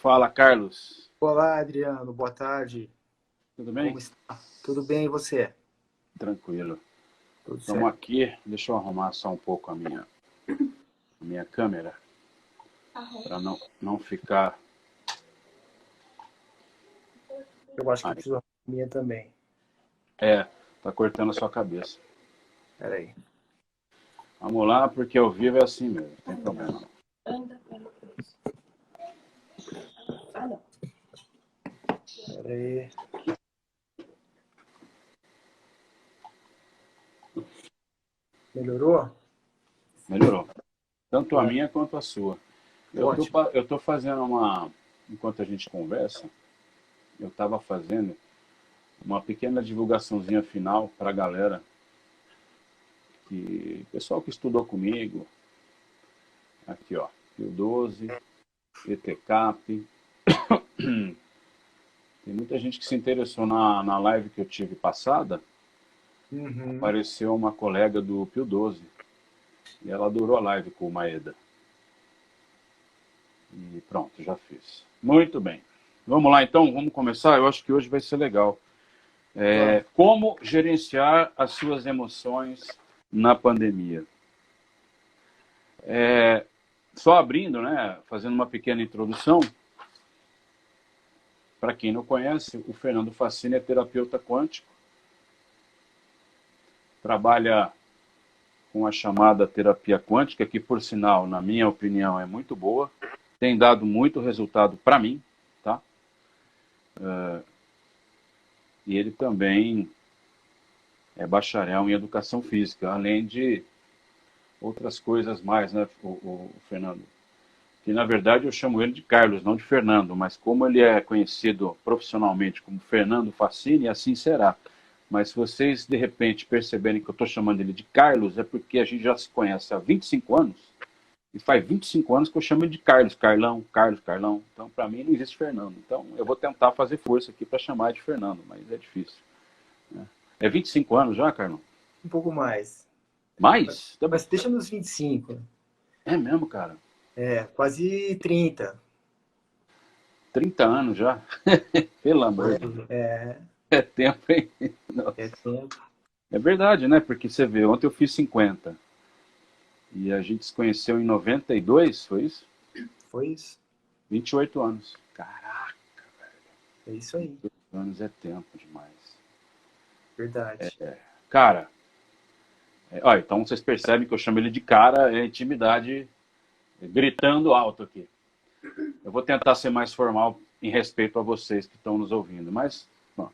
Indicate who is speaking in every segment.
Speaker 1: Fala, Carlos.
Speaker 2: Olá, Adriano. Boa tarde.
Speaker 1: Tudo bem?
Speaker 2: Como está? Tudo bem e você?
Speaker 1: Tranquilo.
Speaker 2: Tudo
Speaker 1: Estamos
Speaker 2: certo.
Speaker 1: aqui. Deixa eu arrumar só um pouco a minha câmera para não ficar.
Speaker 2: Eu acho que eu
Speaker 1: Ai,
Speaker 2: preciso arrumar a minha também.
Speaker 1: tá cortando a sua cabeça.
Speaker 2: Peraí.
Speaker 1: Vamos lá, porque ao vivo é assim mesmo, não tem problema.
Speaker 2: Peraí. Melhorou?
Speaker 1: Melhorou. Tanto a
Speaker 2: Bom,
Speaker 1: minha quanto a sua.
Speaker 2: ótimo.
Speaker 1: Eu tô fazendo enquanto a gente conversa, eu estava fazendo uma pequena divulgaçãozinha final para a galera, pessoal que estudou comigo, aqui ó, Pio 12, ETCAP. Tem muita gente que se interessou na live que eu tive passada.
Speaker 2: Uhum.
Speaker 1: Apareceu uma colega do Pio 12 e ela adorou a live com o Maeda. E pronto, já fiz. Muito bem. Vamos lá então, vamos começar? Eu acho que hoje vai ser legal.
Speaker 2: Vamos.
Speaker 1: Como gerenciar as suas emoções na pandemia? Só abrindo, né, fazendo uma pequena introdução, para quem não conhece, o Fernando Facchini é terapeuta quântico, trabalha com a chamada terapia quântica, que por sinal, na minha opinião, é muito boa, tem dado muito resultado para mim, tá? E ele também é bacharel em educação física, além de outras coisas mais, né, o Fernando? Que na verdade eu chamo ele de Carlos, não de Fernando, mas como ele é conhecido profissionalmente como Fernando Facchini, assim será. Mas se vocês de repente perceberem que eu estou chamando ele de Carlos, é porque a gente já se conhece há 25 anos, e faz 25 anos que eu chamo ele de Carlos, Carlão, Carlos, Carlão. Então, para mim, não existe Fernando. Então, eu vou tentar fazer força aqui para chamar de Fernando, mas é difícil. Né? É 25 anos já, Carlão?
Speaker 2: Um pouco mais.
Speaker 1: Mais?
Speaker 2: Mas deixa nos 25.
Speaker 1: É mesmo, cara.
Speaker 2: É, quase 30.
Speaker 1: 30 anos já. Pelo amor de Deus.
Speaker 2: É,
Speaker 1: É tempo, hein?
Speaker 2: é
Speaker 1: Nossa.
Speaker 2: tempo.
Speaker 1: É verdade, né? Porque você vê, ontem eu fiz 50. E a gente se conheceu em 92, foi isso?
Speaker 2: Foi isso.
Speaker 1: 28 anos. Caraca,
Speaker 2: É isso aí.
Speaker 1: 28 anos é tempo demais.
Speaker 2: Verdade.
Speaker 1: Cara, ó, então vocês percebem que eu chamo ele de cara, é intimidade gritando alto aqui. Eu vou tentar ser mais formal em respeito a vocês que estão nos ouvindo, mas bom,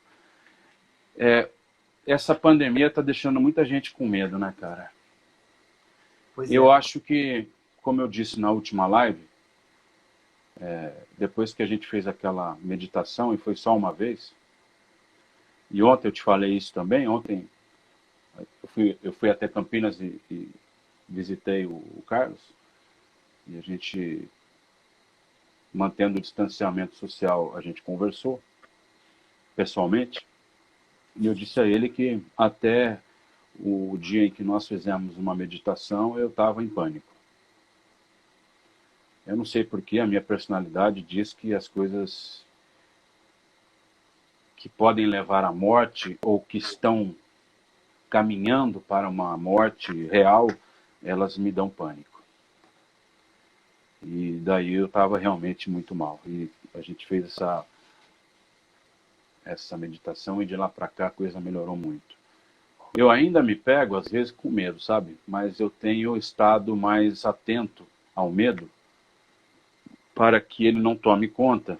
Speaker 1: essa pandemia está deixando muita gente com medo, né, cara?
Speaker 2: Pois
Speaker 1: Eu
Speaker 2: é.
Speaker 1: acho que, como eu disse na última live, depois que a gente fez aquela meditação, e foi só uma vez, e ontem eu te falei isso também, ontem eu fui até Campinas e visitei o Carlos, e a gente, mantendo o distanciamento social, a gente conversou pessoalmente, e eu disse a ele que até o dia em que nós fizemos uma meditação, eu estava em pânico. Eu não sei porque a minha personalidade diz que as coisas que podem levar à morte ou que estão caminhando para uma morte real, elas me dão pânico. E daí eu estava realmente muito mal. E a gente fez essa meditação e de lá para cá a coisa melhorou muito. Eu ainda me pego às vezes com medo, sabe? Mas eu tenho estado mais atento ao medo para que ele não tome conta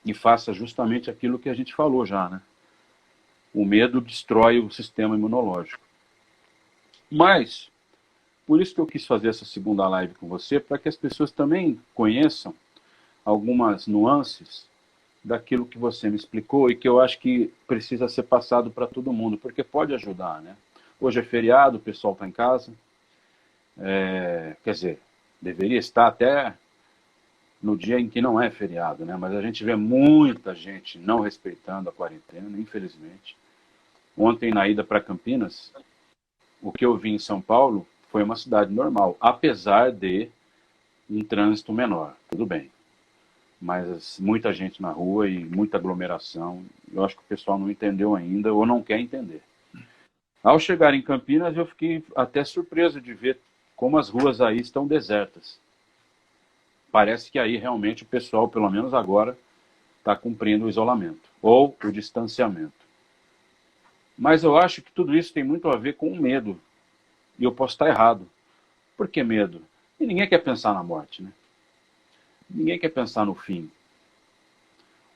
Speaker 1: e faça justamente aquilo que a gente falou já, né? O medo destrói o sistema imunológico. Mas, por isso que eu quis fazer essa segunda live com você, para que as pessoas também conheçam algumas nuances daquilo que você me explicou e que eu acho que precisa ser passado para todo mundo, porque pode ajudar, né? Hoje é feriado, o pessoal está em casa, quer dizer, deveria estar até no dia em que não é feriado, né? Mas a gente vê muita gente não respeitando a quarentena, infelizmente. Ontem, na ida para Campinas, o que eu vi em São Paulo foi uma cidade normal, apesar de um trânsito menor. Tudo bem. mas muita gente na rua e muita aglomeração. Eu acho que o pessoal não entendeu ainda ou não quer entender. Ao chegar em Campinas, eu fiquei até surpreso de ver como as ruas aí estão desertas. Parece que aí realmente o pessoal, pelo menos agora, está cumprindo o isolamento ou o distanciamento. Mas eu acho que tudo isso tem muito a ver com o medo. E eu posso estar errado. Por que medo? E ninguém quer pensar na morte, né? Ninguém quer pensar no fim.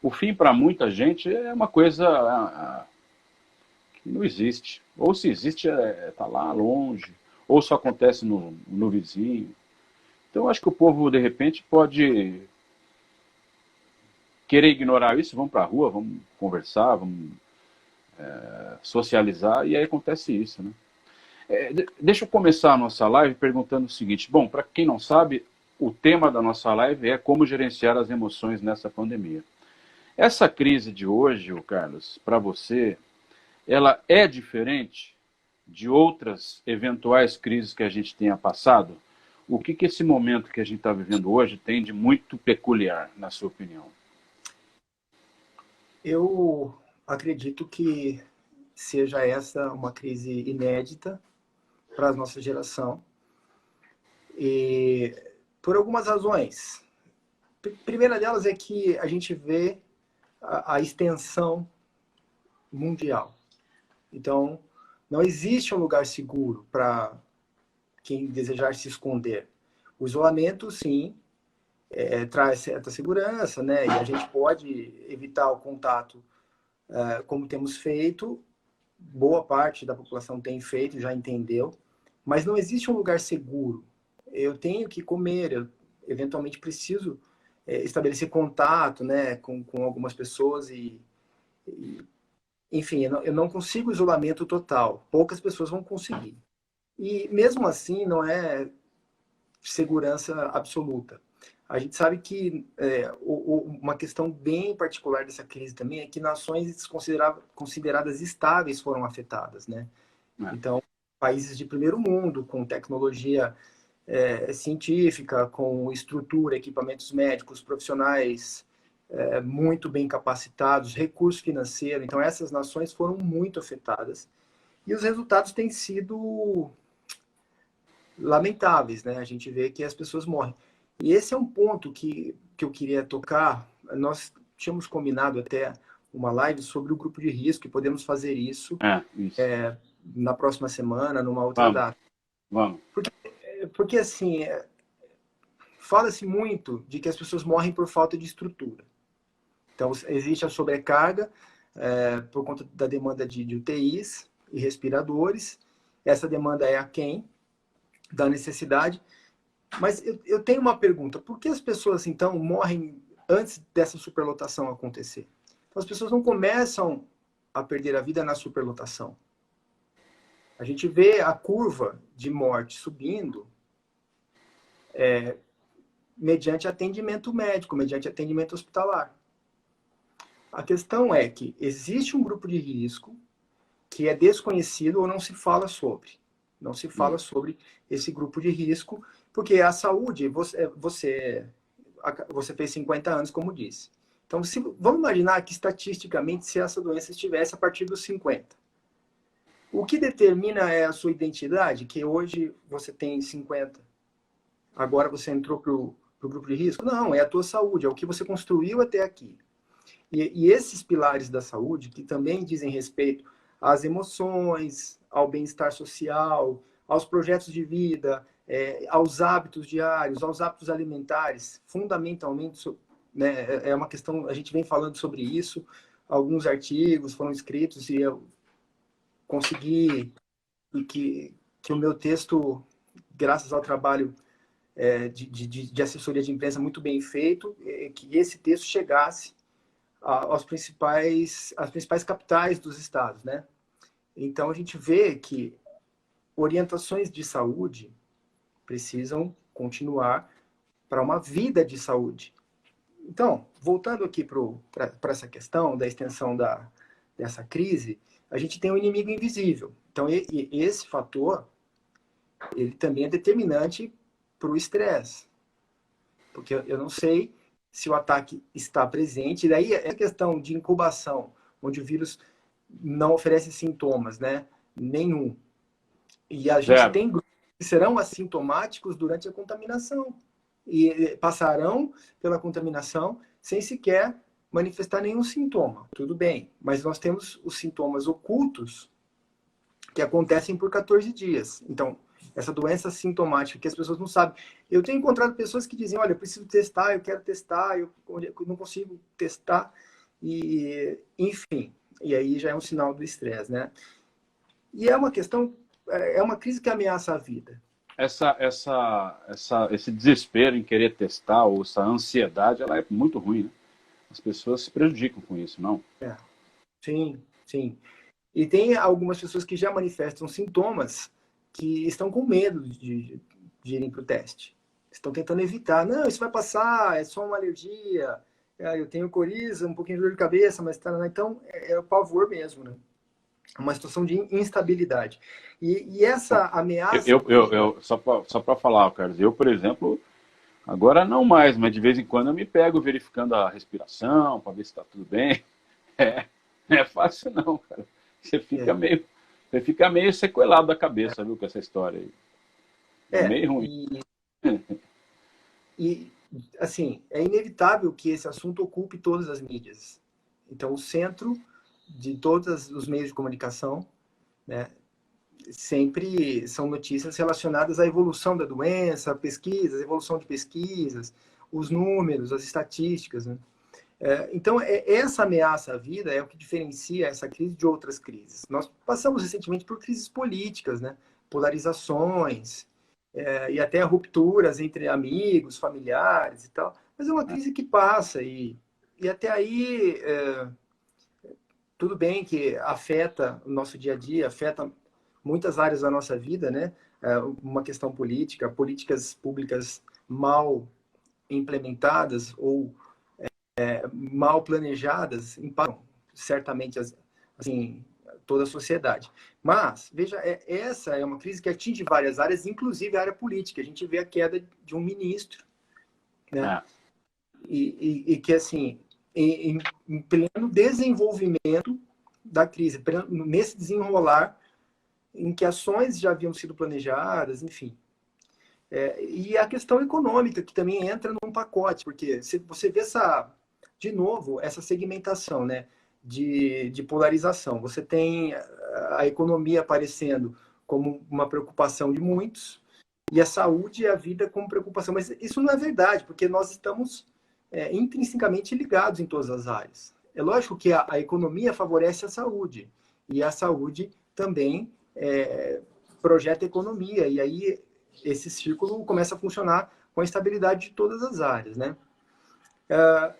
Speaker 1: O fim, para muita gente, é uma coisa que não existe. Ou se existe, está lá longe. Ou só acontece no vizinho. Então, eu acho que o povo, de repente, pode querer ignorar isso. Vamos para a rua, vamos conversar, vamos socializar. E aí acontece isso, né? Deixa eu começar a nossa live perguntando o seguinte. Bom, para quem não sabe, o tema da nossa live é como gerenciar as emoções nessa pandemia. Essa crise de hoje, Carlos, para você, ela é diferente de outras eventuais crises que a gente tenha passado? O que esse momento que a gente está vivendo hoje tem de muito peculiar, na sua opinião?
Speaker 2: Eu acredito que seja essa uma crise inédita para a nossa geração, e por algumas razões. Primeira delas é que a gente vê a extensão mundial. Então, não existe um lugar seguro para quem desejar se esconder. O isolamento, sim, traz certa segurança, né? E a gente pode evitar o contato, como temos feito, boa parte da população tem feito, já entendeu, mas não existe um lugar seguro. Eu tenho que comer, eu eventualmente preciso estabelecer contato, né, com algumas pessoas enfim, eu não consigo isolamento total. Poucas pessoas vão conseguir. E mesmo assim, não é segurança absoluta. A gente sabe que uma questão bem particular dessa crise também é que nações consideradas estáveis foram afetadas, né? Então, países de primeiro mundo, com tecnologia científica, com estrutura, equipamentos médicos, profissionais muito bem capacitados, recurso financeiro. Então, essas nações foram muito afetadas. E os resultados têm sido lamentáveis, né? A gente vê que as pessoas morrem. E esse é um ponto que eu queria tocar. Nós tínhamos combinado até uma live sobre o grupo de risco, e podemos fazer isso,
Speaker 1: Isso.
Speaker 2: Na próxima semana, numa outra
Speaker 1: Vamos,
Speaker 2: data.
Speaker 1: vamos.
Speaker 2: Porque assim, fala-se muito de que as pessoas morrem por falta de estrutura. Então, existe a sobrecarga por conta da demanda de UTIs e respiradores. Essa demanda é aquém da necessidade. Mas eu tenho uma pergunta. Por que as pessoas, então, morrem antes dessa superlotação acontecer? Então, as pessoas não começam a perder a vida na superlotação. A gente vê a curva de morte subindo mediante atendimento médico, mediante atendimento hospitalar. A questão é que existe um grupo de risco que é desconhecido ou não se fala sobre. Não se fala sobre esse grupo de risco, porque a saúde, você fez 50 anos, como disse. Então, vamos imaginar que, estatisticamente, se essa doença estivesse a partir dos 50. O que determina é a sua identidade, que hoje você tem 50. Agora você entrou para o grupo de risco? Não, é a tua saúde, é o que você construiu até aqui. E esses pilares da saúde, que também dizem respeito às emoções, ao bem-estar social, aos projetos de vida, aos hábitos diários, aos hábitos alimentares, fundamentalmente, né, é uma questão, a gente vem falando sobre isso, alguns artigos foram escritos e eu consegui que o meu texto, graças ao trabalho de assessoria de imprensa muito bem feito, que esse texto chegasse às principais capitais dos estados, né? Então, a gente vê que orientações de saúde precisam continuar para uma vida de saúde. Então, voltando aqui para essa questão da extensão dessa crise, a gente tem um inimigo invisível. Então, esse fator, ele também é determinante para o estresse. Porque eu não sei se o ataque está presente. E daí, essa questão de incubação, onde o vírus não oferece sintomas, né? Nenhum. E a gente
Speaker 1: Zero.
Speaker 2: tem grupos que serão assintomáticos durante a contaminação. E passarão pela contaminação sem sequer manifestar nenhum sintoma. Tudo bem, mas nós temos os sintomas ocultos que acontecem por 14 dias. Então, essa doença sintomática que as pessoas não sabem. Eu tenho encontrado pessoas que dizem, olha, eu preciso testar, eu quero testar, eu não consigo testar, e enfim. E aí já é um sinal do estresse, né? E é uma questão, é uma crise que ameaça a vida.
Speaker 1: Esse desespero em querer testar, ou essa ansiedade, ela é muito ruim, né? As pessoas se prejudicam com isso, não?
Speaker 2: É. Sim, sim. E tem algumas pessoas que já manifestam sintomas que estão com medo de irem para o teste. Estão tentando evitar. Não, isso vai passar, é só uma alergia. Eu tenho coriza, um pouquinho de dor de cabeça, mas tá. Então, é o pavor mesmo, né? Uma situação de instabilidade. E essa ameaça...
Speaker 1: Só para falar, Carlos, eu, por exemplo, agora não mais, mas de vez em quando eu me pego verificando a respiração, para ver se está tudo bem. É, não é fácil não, cara. Você fica meio, você fica meio sequelado da cabeça, viu, com essa história aí. É meio ruim.
Speaker 2: E, assim, é inevitável que esse assunto ocupe todas as mídias. Então, o centro de todos os meios de comunicação, né, sempre são notícias relacionadas à evolução da doença, pesquisas, evolução de pesquisas, os números, as estatísticas, né? Então, essa ameaça à vida é o que diferencia essa crise de outras crises. Nós passamos recentemente por crises políticas, né? Polarizações, e até rupturas entre amigos, familiares e tal. Mas é uma crise que passa e até aí tudo bem que afeta o nosso dia a dia, afeta muitas áreas da nossa vida, né? Uma questão política, políticas públicas mal implementadas ou mal planejadas impactam certamente assim, toda a sociedade. Mas, veja, essa é uma crise que atinge várias áreas, inclusive a área política. A gente vê a queda de um ministro, né? E que, assim, em pleno desenvolvimento da crise, nesse desenrolar em que ações já haviam sido planejadas, enfim. E a questão econômica, que também entra num pacote, porque se você vê de novo, essa segmentação, né, de polarização. Você tem a economia aparecendo como uma preocupação de muitos, e a saúde e a vida como preocupação. Mas isso não é verdade, porque nós estamos intrinsecamente ligados em todas as áreas. É lógico que a economia favorece a saúde, e a saúde também projeta a economia, e aí esse círculo começa a funcionar com a estabilidade de todas as áreas, né?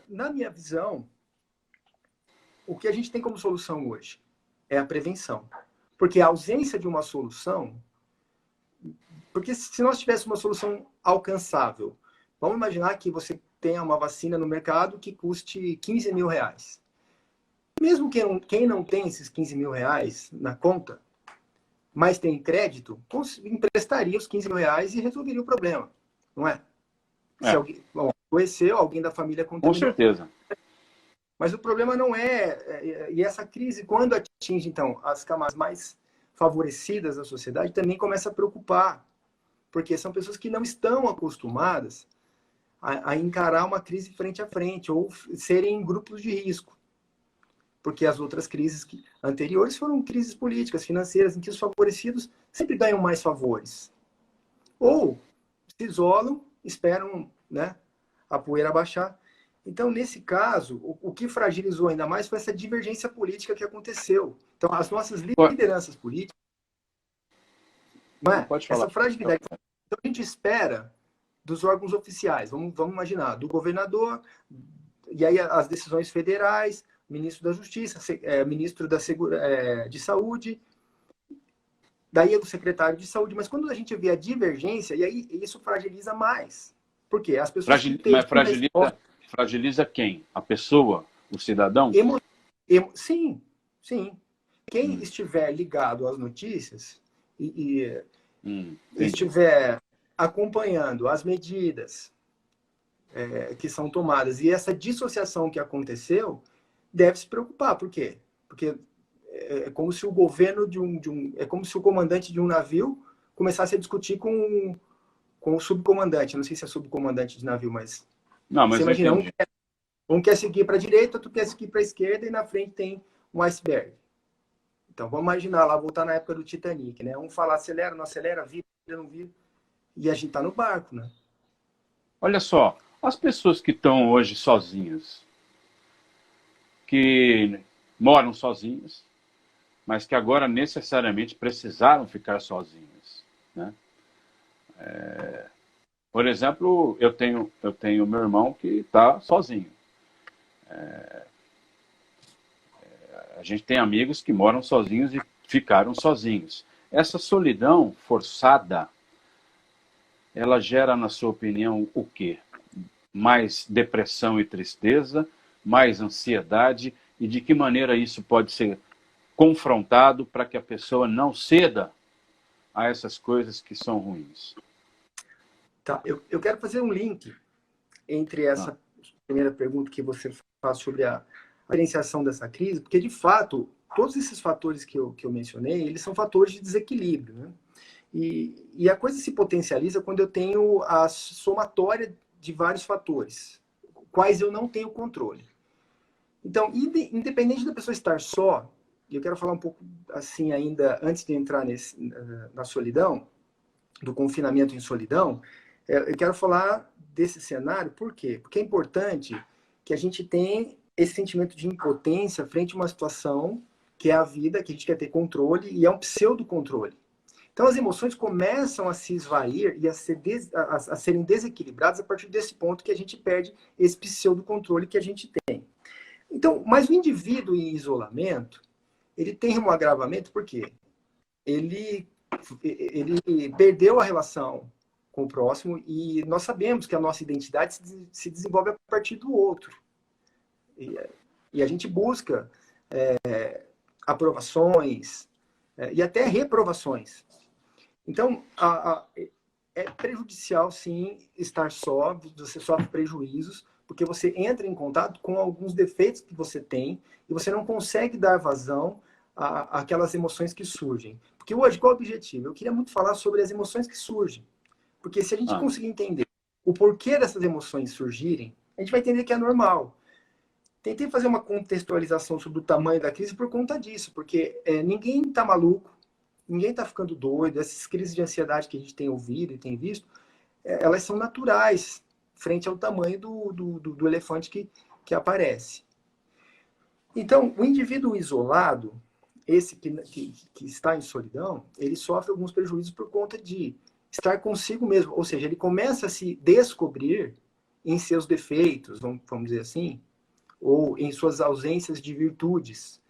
Speaker 2: Na minha visão, o que a gente tem como solução hoje é a prevenção. Porque a ausência de uma solução... Porque se nós tivéssemos uma solução alcançável, vamos imaginar que você tenha uma vacina no mercado que custe 15 mil reais. Mesmo quem não tem esses 15 mil reais na conta, mas tem crédito, emprestaria os 15 mil reais e resolveria o problema, não é? Se alguém conheceu, alguém da família contaminou.
Speaker 1: Com certeza.
Speaker 2: Mas o problema não e essa crise, quando atinge, então, as camadas mais favorecidas da sociedade, também começa a preocupar, porque são pessoas que não estão acostumadas a encarar uma crise frente a frente, ou serem em grupos de risco. Porque as outras crises anteriores foram crises políticas, financeiras, em que os favorecidos sempre ganham mais favores. Ou se isolam, esperam, né, a poeira baixar. Então, nesse caso, o que fragilizou ainda mais foi essa divergência política que aconteceu. Então, as nossas lideranças políticas... Não
Speaker 1: pode falar.
Speaker 2: Essa fragilidade. Então, a gente espera dos órgãos oficiais, vamos imaginar, do governador, e aí as decisões federais, ministro da Justiça, ministro de Saúde, daí o secretário de Saúde. Mas quando a gente vê a divergência, e aí isso fragiliza mais. Por quê? As pessoas
Speaker 1: fragiliza quem? A pessoa? O cidadão?
Speaker 2: Sim, sim. Quem estiver ligado às notícias e estiver acompanhando as medidas que são tomadas. E essa dissociação que aconteceu deve se preocupar. Por quê? Porque é como se o governo é como se o comandante de um navio começasse a discutir com o subcomandante. Não sei se é subcomandante de navio, mas
Speaker 1: Não,
Speaker 2: você
Speaker 1: mas eu
Speaker 2: imagina,
Speaker 1: entendi.
Speaker 2: um quer seguir para a direita, outro quer seguir para a esquerda, e na frente tem um iceberg. Então, vamos imaginar lá, voltar na época do Titanic, né? Um fala, acelera, não acelera, vira, não vira. E a gente tá no barco, né?
Speaker 1: Olha só, as pessoas que estão hoje sozinhas, que moram sozinhas, mas que agora necessariamente precisaram ficar sozinhas, né? Por exemplo, eu tenho meu irmão que está sozinho. A gente tem amigos que moram sozinhos e ficaram sozinhos. Essa solidão forçada, ela gera, na sua opinião, o quê? Mais depressão e tristeza, mais ansiedade, e de que maneira isso pode ser confrontado para que a pessoa não ceda a essas coisas que são ruins?
Speaker 2: Tá, eu quero fazer um link entre
Speaker 1: Ah,
Speaker 2: essa primeira pergunta que você faz sobre a diferenciação dessa crise, porque, de fato, todos esses fatores que eu mencionei, eles são fatores de desequilíbrio, né? E a coisa se potencializa quando eu tenho a somatória de vários fatores, quais eu não tenho controle. Então, independente da pessoa estar só, e eu quero falar um pouco assim ainda, antes de entrar na solidão, do confinamento em solidão, eu quero falar desse cenário, por quê? Porque é importante que a gente tenha esse sentimento de impotência frente a uma situação que é a vida, que a gente quer ter controle, e é um pseudo-controle. Então, as emoções começam a se esvair e a serem desequilibradas a partir desse ponto que a gente perde esse pseudo-controle que a gente tem. Então, mas o indivíduo em isolamento, ele tem um agravamento porque ele, ele perdeu a relação com o próximo e nós sabemos que a nossa identidade se desenvolve a partir do outro. E a gente busca aprovações e até reprovações. Então, é prejudicial, sim, estar só, você sofre prejuízos, porque você entra em contato com alguns defeitos que você tem e você não consegue dar vazão àquelas emoções que surgem. Porque hoje, qual é o objetivo? Eu queria muito falar sobre as emoções que surgem. Porque se a gente
Speaker 1: ah,
Speaker 2: conseguir entender o porquê dessas emoções surgirem, a gente vai entender que é normal. Tentei fazer uma contextualização sobre o tamanho da crise por conta disso, porque ninguém está maluco, ninguém está ficando doido. Essas crises de ansiedade que a gente tem ouvido e tem visto, elas são naturais frente ao tamanho do elefante que aparece. Então, o indivíduo isolado, esse que está em solidão, ele sofre alguns prejuízos por conta de estar consigo mesmo. Ou seja, ele começa a se descobrir em seus defeitos, vamos dizer assim, ou em suas ausências de virtudes,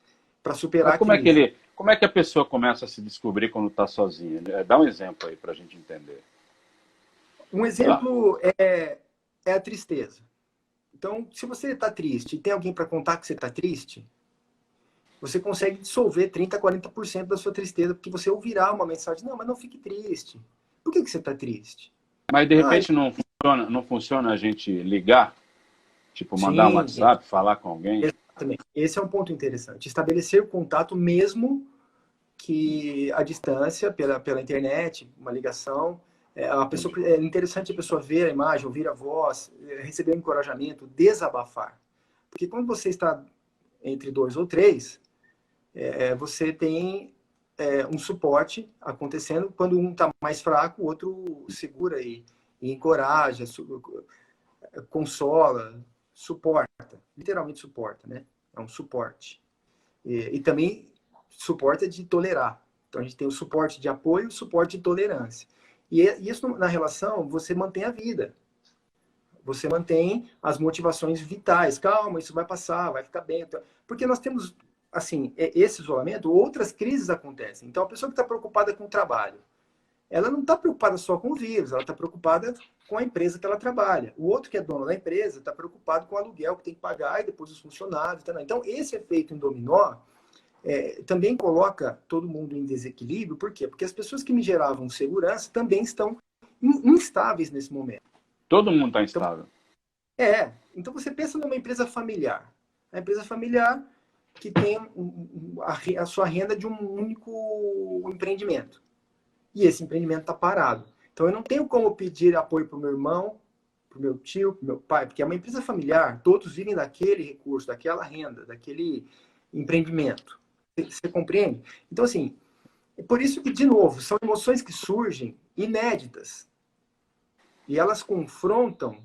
Speaker 2: para superar
Speaker 1: mas
Speaker 2: a crise.
Speaker 1: como é que a pessoa começa a se descobrir quando está sozinha? Dá um exemplo aí para a gente entender.
Speaker 2: Um
Speaker 1: Sei lá.
Speaker 2: exemplo é a tristeza. Então, se você está triste e tem alguém para contar que você está triste, você consegue dissolver 30%, 40% da sua tristeza, porque você ouvirá uma mensagem, não, mas não fique triste. Por que você está triste?
Speaker 1: Mas de
Speaker 2: Ah,
Speaker 1: repente não funciona a gente ligar, tipo mandar um
Speaker 2: sim,
Speaker 1: WhatsApp, falar com alguém.
Speaker 2: exatamente. Esse é um ponto interessante. Estabelecer contato mesmo que a distância, pela internet, uma ligação, é interessante a pessoa ver a imagem, ouvir a voz, receber um encorajamento, desabafar. Porque quando você está entre dois ou três, você tem um suporte acontecendo. Quando um está mais fraco, o outro segura e encoraja, consola, suporta. Literalmente suporta, né? É um suporte. E também suporte é de tolerar. Então a gente tem o suporte de apoio e o suporte de tolerância. E isso na relação, você mantém a vida. Você mantém as motivações vitais. Calma, isso vai passar, vai ficar bem. Porque nós temos, assim, esse isolamento, outras crises acontecem. Então a pessoa que está preocupada com o trabalho, ela não está preocupada só com o vírus, ela está preocupada com a empresa que ela trabalha. O outro que é dono da empresa está preocupado com o aluguel que tem que pagar e depois os funcionários. Então, esse efeito em dominó também coloca todo mundo em desequilíbrio. Por quê? Porque as pessoas que me geravam segurança também estão instáveis nesse momento.
Speaker 1: Todo mundo está
Speaker 2: Então,
Speaker 1: instável.
Speaker 2: Então você pensa numa empresa familiar. A empresa familiar que tem a sua renda de um único empreendimento. E esse empreendimento está parado. Então eu não tenho como pedir apoio para o meu irmão, para o meu tio, para o meu pai, porque é uma empresa familiar, todos vivem daquele recurso, daquela renda, daquele empreendimento. Você compreende? Então, assim, é por isso que, de novo, são emoções que surgem inéditas. E elas confrontam,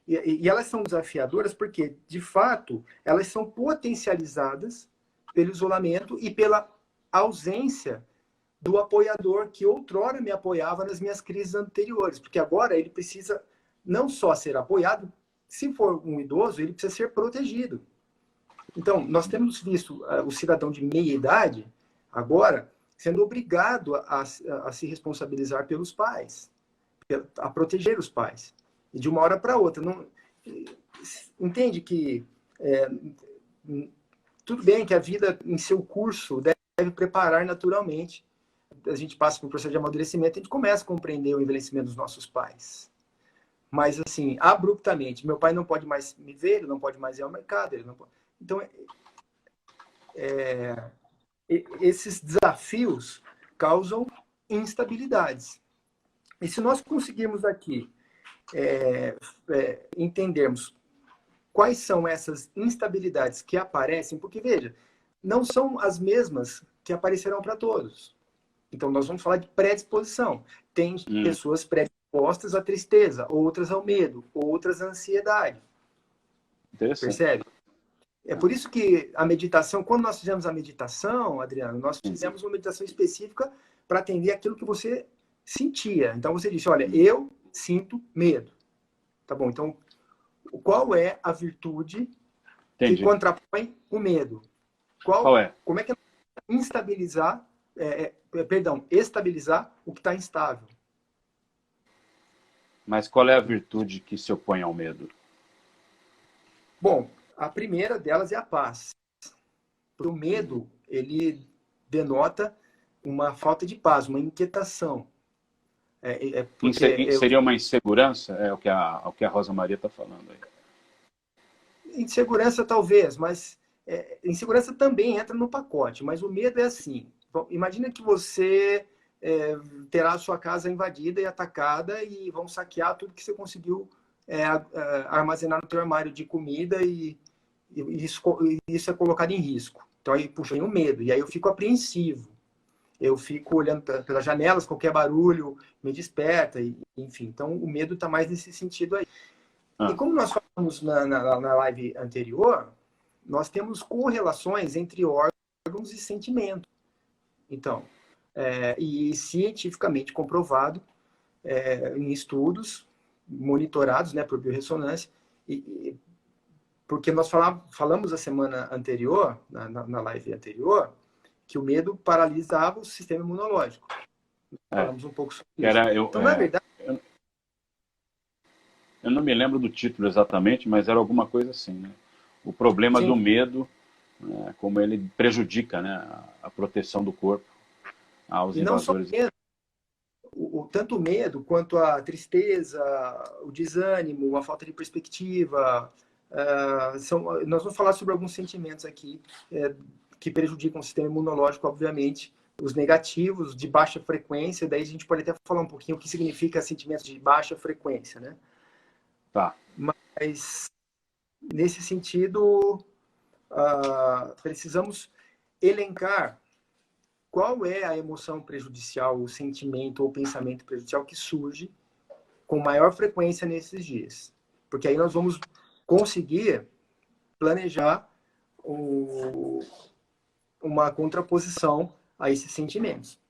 Speaker 2: e elas são desafiadoras porque, de fato, elas são potencializadas pelo isolamento e pela ausência do apoiador que outrora me apoiava nas minhas crises anteriores. Porque agora ele precisa não só ser apoiado, se for um idoso, ele precisa ser protegido. Então, nós temos visto o cidadão de meia idade, agora, sendo obrigado a se responsabilizar pelos pais, a proteger os pais. E de uma hora para outra. Não, entende que tudo bem que a vida, em seu curso, deve preparar naturalmente. A gente passa por um processo de amadurecimento, a gente começa a compreender o envelhecimento dos nossos pais. Mas, assim, abruptamente, meu pai não pode mais me ver, ele não pode mais ir ao mercado, ele não pode... Então, esses desafios causam instabilidades. E se nós conseguirmos aqui entendermos quais são essas instabilidades que aparecem, porque, veja, não são as mesmas que aparecerão para todos. Então, nós vamos falar de predisposição. Tem pessoas predispostas à tristeza, outras ao medo, outras à ansiedade. Percebe? É por isso que a meditação, quando nós fizemos a meditação, Adriano, nós fizemos uma meditação específica para atender aquilo que você sentia. Então, você disse, olha, eu sinto medo. Tá bom, então, qual é a virtude que contrapõe o medo?
Speaker 1: Qual é?
Speaker 2: Como é que instabilizar, estabilizar o que está instável?
Speaker 1: Mas qual é a virtude que se opõe ao medo?
Speaker 2: Bom, a primeira delas é a paz. O medo, ele denota uma falta de paz, uma inquietação.
Speaker 1: Seria uma insegurança? É o que a Rosa Maria está falando aí.
Speaker 2: Insegurança talvez, mas insegurança também entra no pacote. Mas o medo é assim. Imagina que você terá a sua casa invadida e atacada e vão saquear tudo que você conseguiu armazenar no teu armário de comida e isso é colocado em risco. Então aí puxa o medo e aí eu fico apreensivo. Eu fico olhando pelas janelas, qualquer barulho me desperta, enfim. Então o medo está mais nesse sentido aí. E como nós falamos na live anterior, nós temos correlações entre órgãos e sentimentos. Então, e cientificamente comprovado em estudos monitorados, né, por biorressonância, porque nós falamos a semana anterior, na live anterior, que o medo paralisava o sistema imunológico. Falamos um pouco sobre isso. Então, na verdade...
Speaker 1: Eu não me lembro do título exatamente, mas era alguma coisa assim, né? O problema do medo, né, como ele prejudica, né, a proteção do corpo aos invasores.
Speaker 2: Não só medo, tanto o medo quanto a tristeza, o desânimo, a falta de perspectiva. Nós vamos falar sobre alguns sentimentos aqui que prejudicam o sistema imunológico, obviamente. Os negativos, de baixa frequência, daí a gente pode até falar um pouquinho o que significa sentimentos de baixa frequência, né?
Speaker 1: Tá.
Speaker 2: Mas, nesse sentido, precisamos elencar qual é a emoção prejudicial, o sentimento ou pensamento prejudicial que surge com maior frequência nesses dias. Porque aí nós vamos conseguir planejar uma contraposição a esses sentimentos.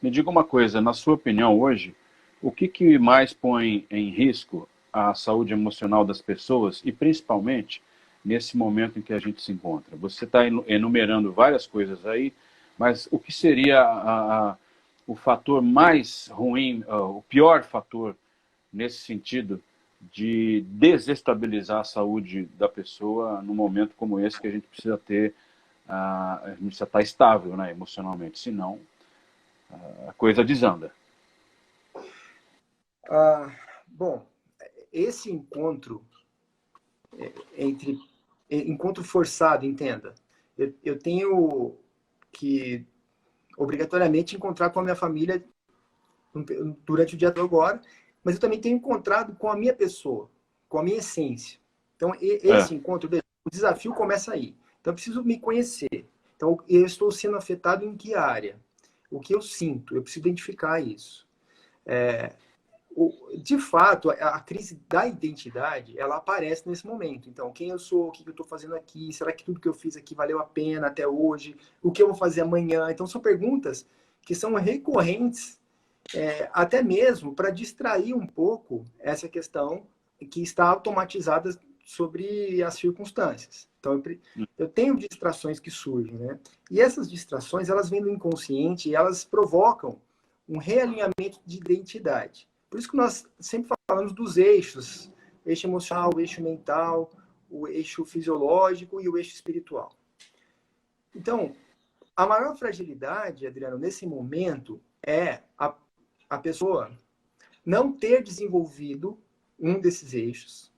Speaker 1: Me diga uma coisa, na sua opinião hoje, o que mais põe em risco a saúde emocional das pessoas e principalmente nesse momento em que a gente se encontra? Você está enumerando várias coisas aí, mas o que seria o fator mais ruim, o pior fator nesse sentido de desestabilizar a saúde da pessoa num momento como esse que a gente precisa ter, a gente precisa estar estável, né, emocionalmente, senão a coisa desanda.
Speaker 2: Bom, esse encontro encontro forçado, entenda. Eu tenho que obrigatoriamente encontrar com a minha família durante o dia todo agora, mas eu também tenho encontrado com a minha pessoa, com a minha essência. Então, esse encontro, o desafio começa aí. Então, eu preciso me conhecer. Então, eu estou sendo afetado em que área? O que eu sinto? Eu preciso identificar isso. De fato, a crise da identidade, ela aparece nesse momento. Então, quem eu sou, o que eu estou fazendo aqui, será que tudo que eu fiz aqui valeu a pena até hoje? O que eu vou fazer amanhã? Então, são perguntas que são recorrentes, até mesmo para distrair um pouco essa questão que está automatizada sobre as circunstâncias. Então, eu tenho distrações que surgem, né? E essas distrações, elas vêm do inconsciente e elas provocam um realinhamento de identidade. Por isso que nós sempre falamos dos eixos, eixo emocional, o eixo mental, o eixo fisiológico e o eixo espiritual. Então, a maior fragilidade, Adriano, nesse momento é a pessoa não ter desenvolvido um desses eixos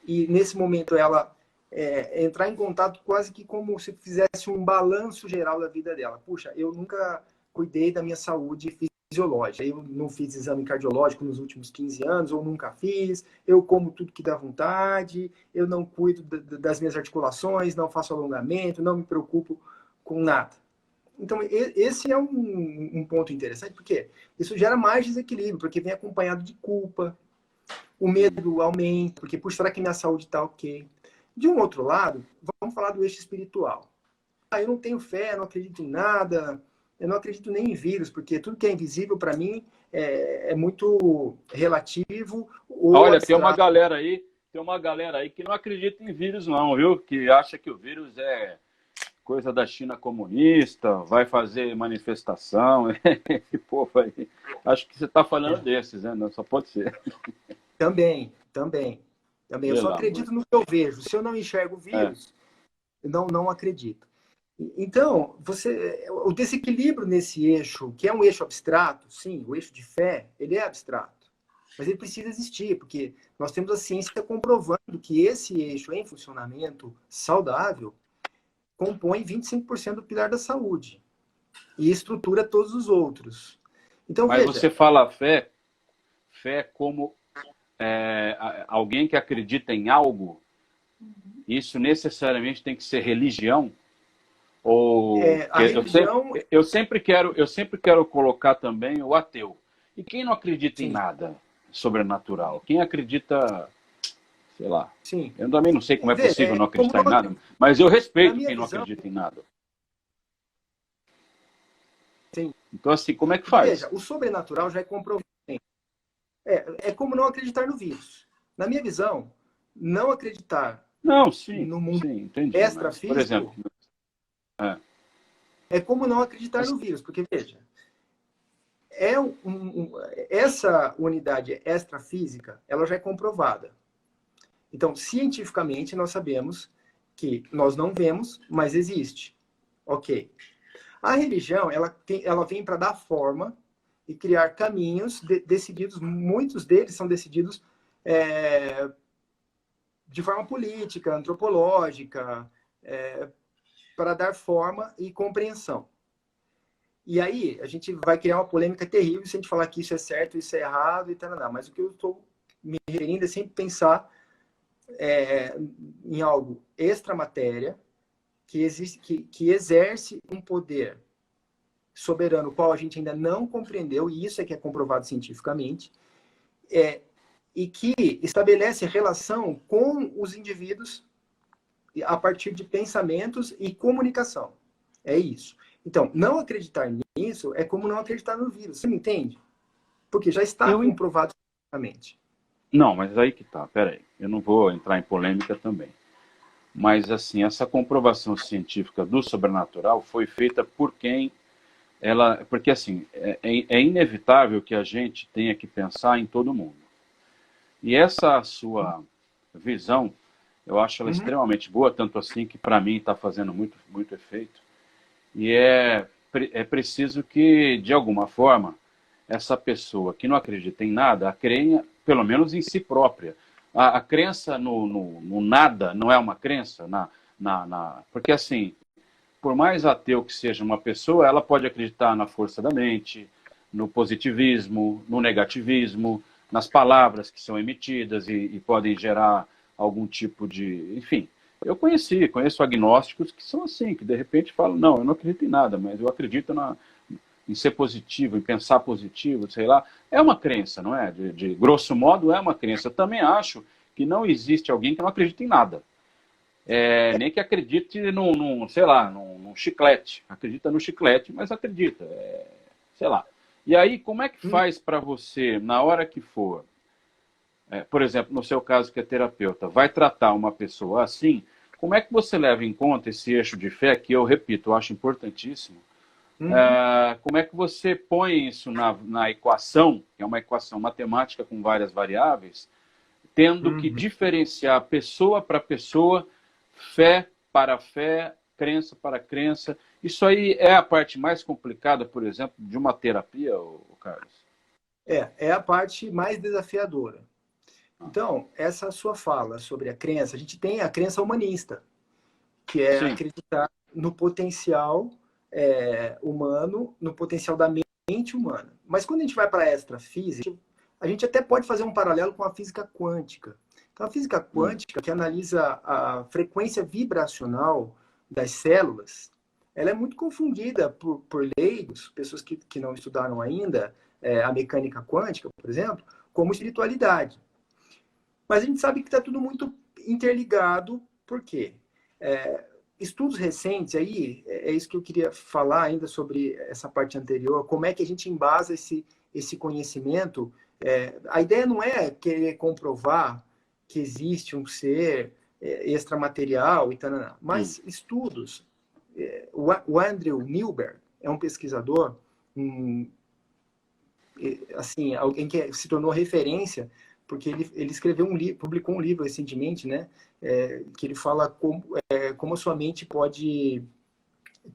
Speaker 2: e, nesse momento, ela entrar em contato quase que como se fizesse um balanço geral da vida dela. Puxa, eu nunca cuidei da minha saúde fisiológica. Eu não fiz exame cardiológico nos últimos 15 anos, ou nunca fiz. Eu como tudo que dá vontade, eu não cuido das minhas articulações, não faço alongamento, não me preocupo com nada. Então, esse é um ponto interessante, porque isso gera mais desequilíbrio, porque vem acompanhado de culpa, o medo aumenta, porque, puxa, será que minha saúde está ok? De um outro lado, vamos falar do eixo espiritual. Eu não tenho fé, não acredito em nada, eu não acredito nem em vírus, porque tudo que é invisível para mim é muito relativo.
Speaker 1: Olha, tem uma galera aí que não acredita em vírus não, viu? Que acha que o vírus é coisa da China comunista, vai fazer manifestação, esse povo aí. Acho que você está falando desses, né? Não, só pode ser.
Speaker 2: Também. Eu só acredito no que eu vejo. Se eu não enxergo o vírus, eu não acredito. Então, o desequilíbrio nesse eixo, que é um eixo abstrato, sim, o eixo de fé, ele é abstrato. Mas ele precisa existir, porque nós temos a ciência comprovando que esse eixo em funcionamento saudável compõe 25% do pilar da saúde e estrutura todos os outros. Então,
Speaker 1: mas
Speaker 2: veja,
Speaker 1: você fala fé como alguém que acredita em algo, isso necessariamente tem que ser religião? Ou
Speaker 2: a religião...
Speaker 1: eu sempre quero colocar também o ateu. E quem não acredita em nada sobrenatural? Quem acredita, sei lá.
Speaker 2: Sim.
Speaker 1: Eu também não sei como é possível não acreditar em nada, mas eu respeito quem não acredita em nada.
Speaker 2: Sim.
Speaker 1: Então, assim, como é que faz?
Speaker 2: Veja, o sobrenatural já é comprovado. É como não acreditar no vírus. Na minha visão, não acreditar no mundo extrafísico,
Speaker 1: por exemplo,
Speaker 2: é como não acreditar no vírus. Porque, veja, essa unidade extrafísica, ela já é comprovada. Então, cientificamente, nós sabemos que nós não vemos, mas existe. Ok. A religião, ela vem para dar forma e criar caminhos decididos, muitos deles são decididos de forma política, antropológica, para dar forma e compreensão. E aí, a gente vai criar uma polêmica terrível se a gente falar que isso é certo, isso é errado e tal, mas o que eu estou me referindo é sempre pensar em algo extramatéria, que exerce um poder soberano, o qual a gente ainda não compreendeu, e isso é que é comprovado cientificamente, e que estabelece relação com os indivíduos a partir de pensamentos e comunicação. É isso. Então, não acreditar nisso é como não acreditar no vírus. Você me entende? Porque já está comprovado cientificamente.
Speaker 1: Não, mas aí que tá, peraí. Eu não vou entrar em polêmica também. Mas, assim, essa comprovação científica do sobrenatural foi feita por quem porque, assim, é inevitável que a gente tenha que pensar em todo mundo. E essa sua visão, eu acho ela extremamente boa, tanto assim que, para mim, está fazendo muito, muito efeito. E é preciso que, de alguma forma, essa pessoa que não acredita em nada, pelo menos em si própria. A crença no nada não é uma crença? Porque, assim, por mais ateu que seja uma pessoa, ela pode acreditar na força da mente, no positivismo, no negativismo, nas palavras que são emitidas e podem gerar algum tipo de... Enfim, eu conheço agnósticos que são assim, que de repente falam, não, eu não acredito em nada, mas eu acredito em ser positivo, em pensar positivo, sei lá. É uma crença, não é? De grosso modo, é uma crença. Eu também acho que não existe alguém que não acredita em nada. Nem que acredite sei lá, num chiclete. Acredita no chiclete, mas acredita. Sei lá. E aí, como é que faz para você, na hora que for, por exemplo, no seu caso que é terapeuta, vai tratar uma pessoa assim, como é que você leva em conta esse eixo de fé, que eu repito, eu acho importantíssimo, como é que você põe isso na equação, que é uma equação matemática com várias variáveis, tendo que diferenciar pessoa para pessoa, fé para fé, crença para crença. Isso aí é a parte mais complicada, por exemplo, de uma terapia, Carlos?
Speaker 2: É a parte mais desafiadora. Então, essa sua fala sobre a crença, a gente tem a crença humanista, que é
Speaker 1: Sim.
Speaker 2: acreditar no potencial humano, no potencial da mente humana. Mas quando a gente vai para a extrafísica, a gente até pode fazer um paralelo com a física quântica. Então, a física quântica, que analisa a frequência vibracional das células, ela é muito confundida por leigos, pessoas que não estudaram ainda a mecânica quântica, por exemplo, como espiritualidade. Mas a gente sabe que está tudo muito interligado. Por quê? Estudos recentes aí, é isso que eu queria falar ainda sobre essa parte anterior, como é que a gente embasa esse conhecimento. A ideia não é querer comprovar que existe um ser extramaterial e tal, mas estudos. O Andrew Milberg é um pesquisador, assim, alguém que se tornou referência, porque ele escreveu um livro, publicou um livro recentemente, né, que ele fala como a sua mente pode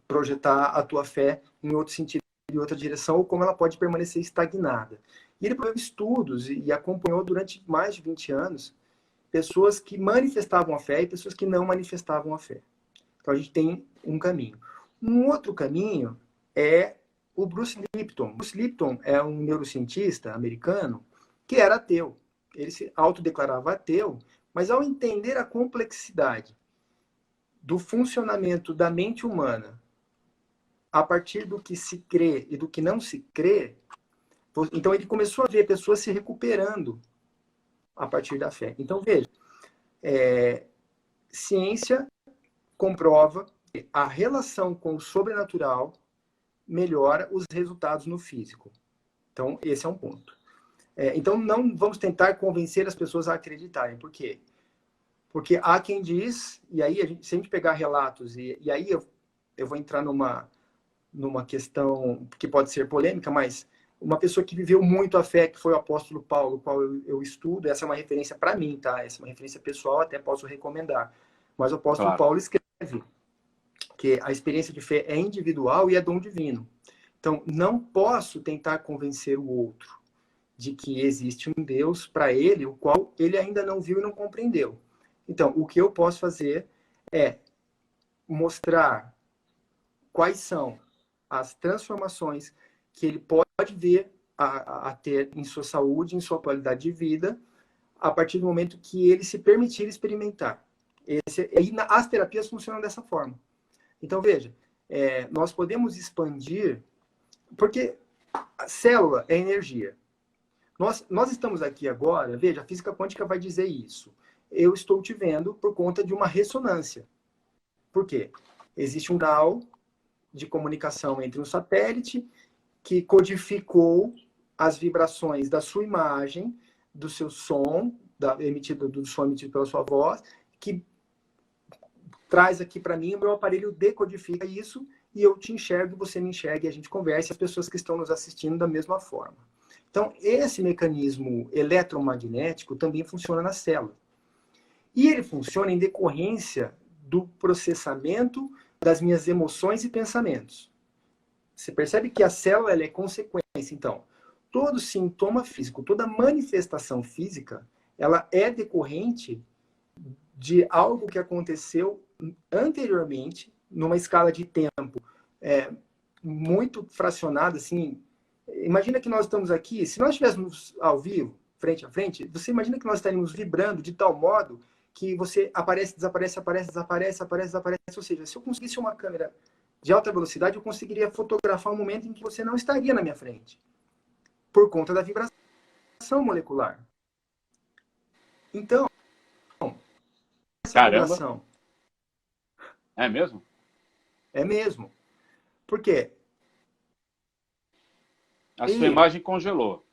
Speaker 2: projetar a tua fé em outro sentido, em outra direção, ou como ela pode permanecer estagnada. E ele fez estudos e acompanhou durante mais de 20 anos pessoas que manifestavam a fé e pessoas que não manifestavam a fé. Então a gente tem um caminho. Um outro caminho é o Bruce Lipton. Bruce Lipton é um neurocientista americano que era ateu. Ele se autodeclarava ateu, mas ao entender a complexidade do funcionamento da mente humana a partir do que se crê e do que não se crê, então ele começou a ver pessoas se recuperando a partir da fé. Então, veja, ciência comprova que a relação com o sobrenatural melhora os resultados no físico. Então, esse é um ponto. Então, não vamos tentar convencer as pessoas a acreditarem. Por quê? Porque há quem diz, e aí, se a gente pegar relatos, e aí eu vou entrar numa questão que pode ser polêmica, mas uma pessoa que viveu muito a fé, que foi o apóstolo Paulo, o qual eu estudo, essa é uma referência para mim, tá? Essa é uma referência pessoal, até posso recomendar. Mas o apóstolo Paulo escreve que a experiência de fé é individual e é dom divino. Então, não posso tentar convencer o outro de que existe um Deus para ele, o qual ele ainda não viu e não compreendeu. Então, o que eu posso fazer é mostrar quais são as transformações que ele pode ver a ter em sua saúde, em sua qualidade de vida, a partir do momento que ele se permitir experimentar. As terapias funcionam dessa forma. Então, veja, nós podemos expandir, porque a célula é energia. Nós estamos aqui agora, veja, a física quântica vai dizer isso. Eu estou te vendo por conta de uma ressonância. Por quê? Existe um grau de comunicação entre um satélite que codificou as vibrações da sua imagem, do seu som, do som emitido pela sua voz, que traz aqui para mim, o meu aparelho decodifica isso e eu te enxergo, você me enxerga e a gente conversa e as pessoas que estão nos assistindo da mesma forma. Então, esse mecanismo eletromagnético também funciona na célula. E ele funciona em decorrência do processamento das minhas emoções e pensamentos. Você percebe que a célula ela é consequência. Então, todo sintoma físico, toda manifestação física, ela é decorrente de algo que aconteceu anteriormente, numa escala de tempo muito fracionada, assim. Imagina que nós estamos aqui, se nós estivéssemos ao vivo, frente a frente, você imagina que nós estaríamos vibrando de tal modo que você aparece, desaparece, aparece, desaparece, aparece, desaparece. Ou seja, se eu conseguisse uma câmera de alta velocidade, eu conseguiria fotografar um momento em que você não estaria na minha frente, por conta da vibração molecular. Então, essa
Speaker 1: Caramba,
Speaker 2: vibração
Speaker 1: é mesmo?
Speaker 2: é mesmo. Por quê?
Speaker 1: A sua imagem congelou.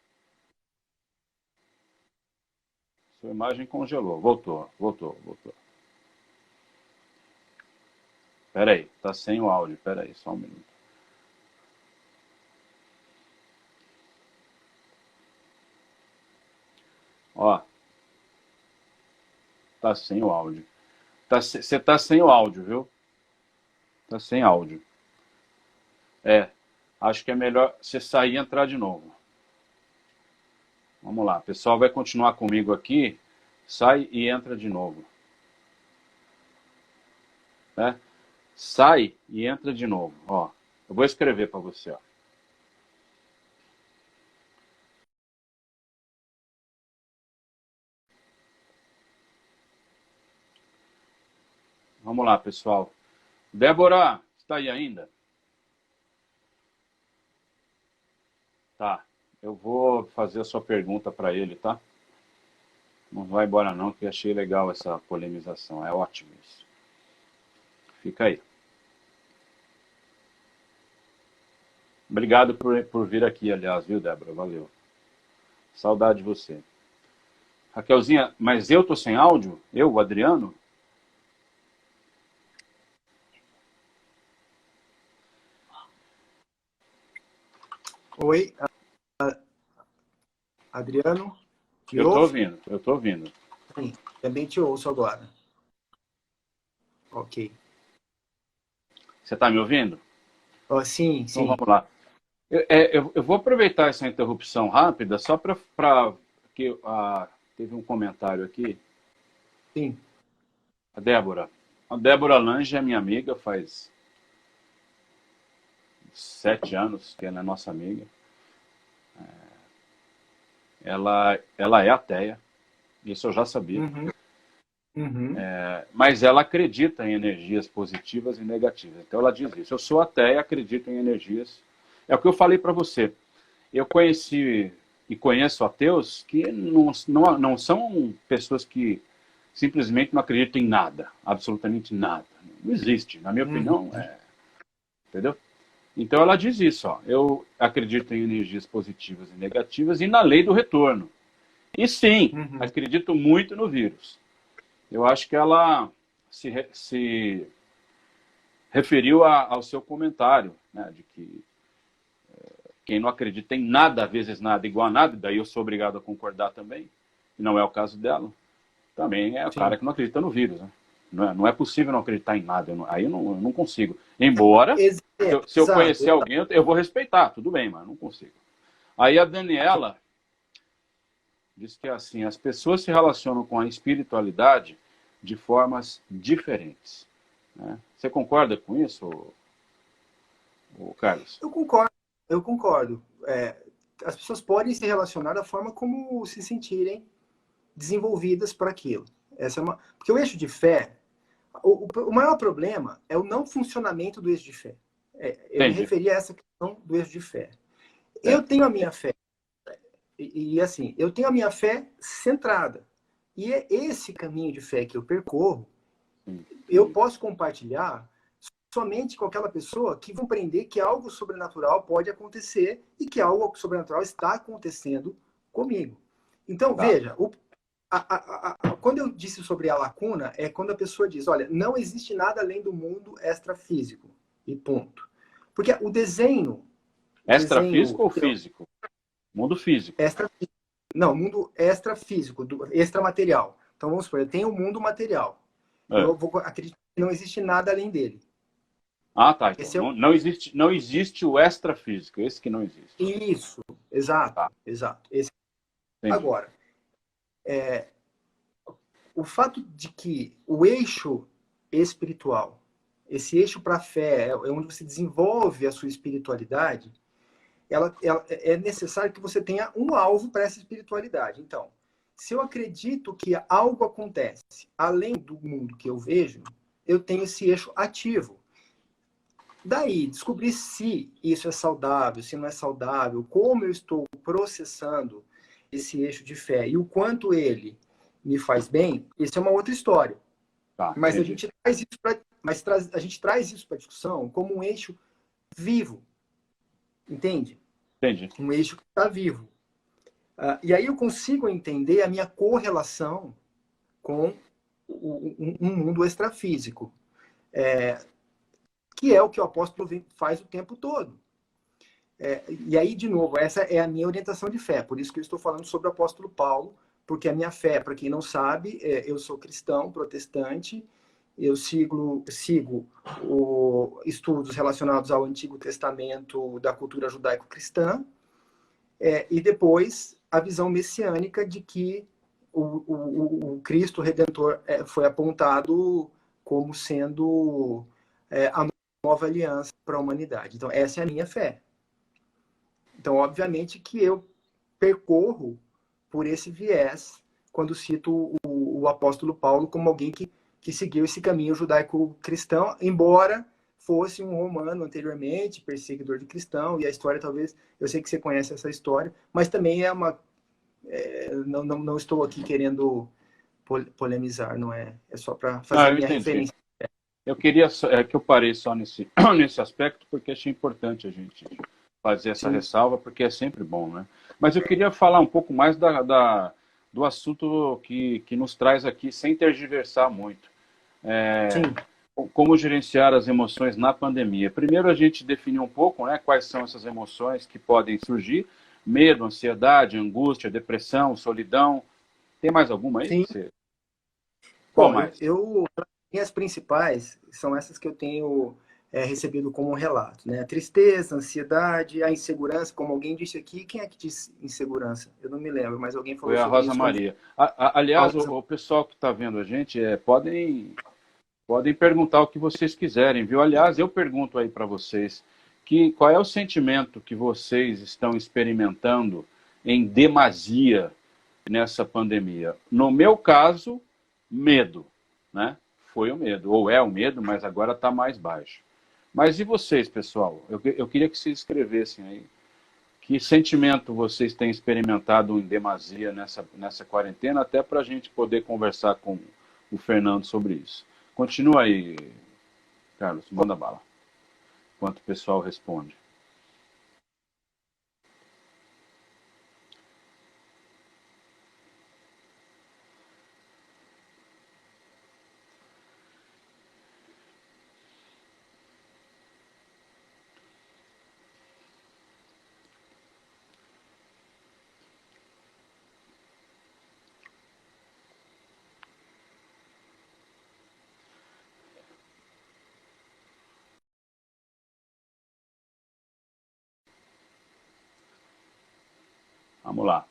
Speaker 1: Sua imagem congelou. Voltou. Espera aí, tá sem o áudio. Espera aí, só um minuto. Ó. Tá sem o áudio. Você tá sem o áudio, viu? Tá sem áudio. Acho que é melhor você sair e entrar de novo. Vamos lá, o pessoal vai continuar comigo aqui. Sai e entra de novo. Sai e entra de novo. Ó, eu vou escrever para você. Ó. Vamos lá, pessoal. Débora, está aí ainda? Tá. Eu vou fazer a sua pergunta para ele, tá? Não vai embora não, que achei legal essa polemização. É ótimo isso. Fica aí. Obrigado por vir aqui, aliás, viu, Débora? Valeu. Saudade de você. Raquelzinha, mas eu tô sem áudio? Eu, o Adriano?
Speaker 2: Oi, Adriano?
Speaker 1: Eu tô ouvindo.
Speaker 2: Sim, também te ouço agora. Ok.
Speaker 1: Você tá me ouvindo?
Speaker 2: Oh, sim,
Speaker 1: Então
Speaker 2: sim.
Speaker 1: vamos lá. Eu vou aproveitar essa interrupção rápida só para que teve um comentário aqui.
Speaker 2: Sim.
Speaker 1: A Débora Lange é minha amiga, faz 7 anos que ela é nossa amiga. Ela é ateia, isso eu já sabia.
Speaker 2: Uhum.
Speaker 1: Mas ela acredita em energias positivas e negativas. Então ela diz isso. Eu sou ateia, acredito em energias. É o que eu falei para você. Eu conheci e conheço ateus que não são pessoas que simplesmente não acreditam em nada, absolutamente nada. Não existe, na minha opinião, entendeu? Então ela diz isso, ó, eu acredito em energias positivas e negativas e na lei do retorno. E sim, acredito muito no vírus. Eu acho que ela se referiu ao seu comentário, né, de que quem não acredita em nada, vezes nada, igual a nada, daí eu sou obrigado a concordar também, e não é o caso dela, também é o cara que não acredita no vírus. Né? Não é possível não acreditar em nada, aí eu não consigo. Embora, se eu conhecer alguém, eu vou respeitar, tudo bem, mas não consigo. Aí a Daniela diz que é assim, as pessoas se relacionam com a espiritualidade de formas diferentes. Né? Você concorda com isso, Carlos?
Speaker 2: Eu concordo. As pessoas podem se relacionar da forma como se sentirem desenvolvidas para aquilo. Porque o eixo de fé, o maior problema é o não funcionamento do eixo de fé. Eu me referi a essa questão do eixo de fé. Eu tenho a minha fé. E assim, eu tenho a minha fé centrada. E é esse caminho de fé que eu percorro, eu posso compartilhar somente com aquela pessoa que compreender que algo sobrenatural pode acontecer e que algo sobrenatural está acontecendo comigo. Então, veja, quando eu disse sobre a lacuna, é quando a pessoa diz, olha, não existe nada além do mundo extrafísico, e ponto. Porque o desenho...
Speaker 1: Extrafísico ou físico? Mundo físico.
Speaker 2: Não, mundo extrafísico, extramaterial. Então, vamos supor, eu tenho o mundo material. Eu vou acreditar que não existe nada além dele.
Speaker 1: Ah, tá. Então, não existe o extrafísico, esse que não existe.
Speaker 2: Isso, exato,
Speaker 1: Tá,
Speaker 2: exato.
Speaker 1: entendi.
Speaker 2: Agora, o fato de que o eixo espiritual, esse eixo para a fé, é onde você desenvolve a sua espiritualidade, é necessário que você tenha um alvo para essa espiritualidade. Então, se eu acredito que algo acontece além do mundo que eu vejo, eu tenho esse eixo ativo. Daí, descobrir se isso é saudável, se não é saudável, como eu estou processando esse eixo de fé e o quanto ele me faz bem, isso é uma outra história.
Speaker 1: Tá,
Speaker 2: Mas a
Speaker 1: entendi.
Speaker 2: gente traz isso para a gente traz isso para a discussão como um eixo vivo, entende?
Speaker 1: Entendi.
Speaker 2: Um eixo que está vivo. E aí eu consigo entender a minha correlação com um mundo extrafísico, que é o que o apóstolo faz o tempo todo. E aí, de novo, essa é a minha orientação de fé, por isso que eu estou falando sobre o apóstolo Paulo, porque a minha fé, para quem não sabe, eu sou cristão, protestante, eu sigo estudos relacionados ao Antigo Testamento da cultura judaico-cristã, e depois a visão messiânica de que o Cristo Redentor foi apontado como sendo a nova aliança para a humanidade. Então, essa é a minha fé. Então, obviamente que eu percorro por esse viés quando cito o apóstolo Paulo como alguém que seguiu esse caminho judaico-cristão, embora fosse um romano anteriormente, perseguidor de cristão, e a história talvez, eu sei que você conhece essa história, mas também não estou aqui querendo polemizar, não é? É só para fazer
Speaker 1: Ah,
Speaker 2: a
Speaker 1: eu
Speaker 2: minha
Speaker 1: entendi.
Speaker 2: referência.
Speaker 1: Eu queria que eu parei só nesse, nesse aspecto, porque achei importante a gente fazer essa
Speaker 2: Sim,
Speaker 1: ressalva, porque é sempre bom, né? Mas eu queria falar um pouco mais do assunto que nos traz aqui, sem tergiversar muito.
Speaker 2: sim.
Speaker 1: Como gerenciar as emoções na pandemia? Primeiro a gente definiu um pouco, né, quais são essas emoções que podem surgir. Medo, ansiedade, angústia, depressão, solidão. Tem mais alguma aí?
Speaker 2: Sim.
Speaker 1: Qual
Speaker 2: Bom,
Speaker 1: mais?
Speaker 2: minhas principais são essas que eu tenho recebido como relato, né? A tristeza, a ansiedade, a insegurança, como alguém disse aqui. Quem é que disse insegurança? Eu não me lembro, mas alguém falou
Speaker 1: Foi a
Speaker 2: sobre
Speaker 1: Rosa
Speaker 2: isso quando
Speaker 1: Maria. Aliás, o pessoal que está vendo a gente, podem perguntar o que vocês quiserem, viu? Aliás, eu pergunto aí para vocês qual é o sentimento que vocês estão experimentando em demasia nessa pandemia. No meu caso, medo, né? Foi o medo, ou é o medo, mas agora está mais baixo. Mas e vocês, pessoal? Eu queria que vocês escrevessem aí. Que sentimento vocês têm experimentado em demasia nessa quarentena, até para a gente poder conversar com o Fernando sobre isso. Continua aí, Carlos, manda bala, enquanto o pessoal responde. Vamos lá.